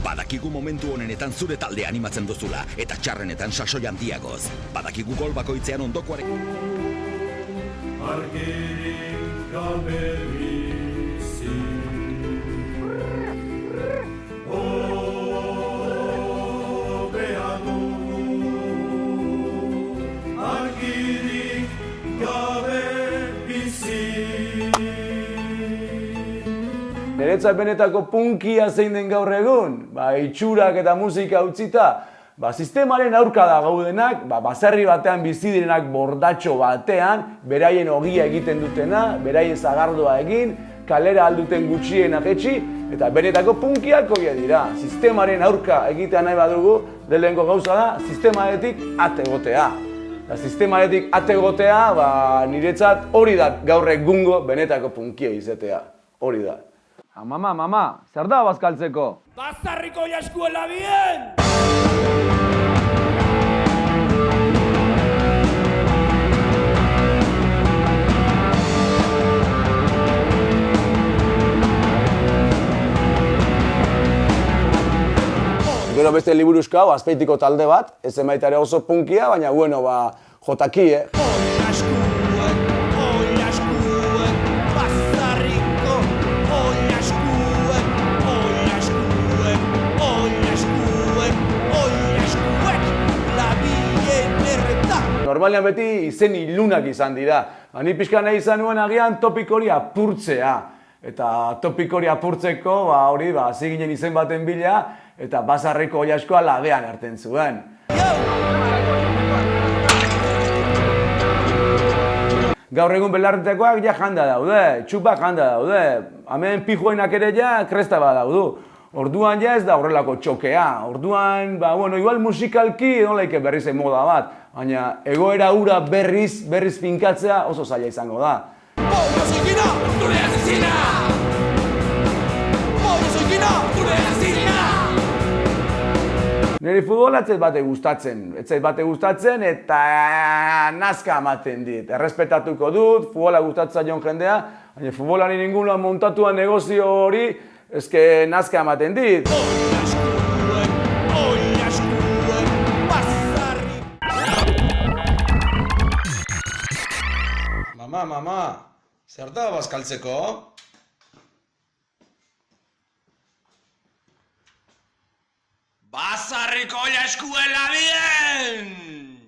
Badakigu momentu honenetan zure talde animatzen duzula, eta txarrenetan sasoi handiagoz. Badakigu gol bakoitzean ondokoaren... Argirik gabe bizi. Hobea dugu, argirik gabe bizi. Niretzat benetako punkia zein den gaur egun, itxurak eta musika utzita, sistemaren aurka da gaudenak, baserri batean bizi direnak bordatxo batean, beraien ogia egiten dutena, beraien zagardoa egin, kalera alduten gutxienak etxi, eta benetako punkiak horiek dira. Sistemaren aurka egitea nahi badugu, lehenengo gauza da, sistemaretik ate egotea. Sistemaretik ate egotea, niretzat hori da gaur egungo benetako punkia izatea. Hori da. Mama, zer da bazkaltzeko? Bazarriko jaskuela bien! Gero beste liburuzka, Azpeitiko talde bat, ez emaita ere oso punkia, baina jotaki, Normalean beti izen ilunak izan dira. Ni pixka nahi izan nuen agian topik hori apurtzea. Eta topik hori apurtzeko, hori, ziginen izen baten bila, eta Bazarriko Oilaskoa labean hartzen zuen. Gaur egun belarritekoak ja janda daude, txupak janda daude. Hemen pijuenak ere ja kresta bat daudu. Orduan ja ez da horrelako txokea. Orduan, igual musikalki nolaike berriz moda bat. Baina egoera hura berriz finkatzea oso zaila izango da. Pollo soikina, zure asesina! Pollo soikina, zure asesina! Niri futbola ez zait bate gustatzen eta nazka ematen dit. Errespetatuko dut, futbola gustatzen zaion jendea, baina futbola nire inguruan montatuan negozio hori, eske nazka ematen dit. Mama, zer da bazkaltzeko? Bazarriko Oilaskuela bien!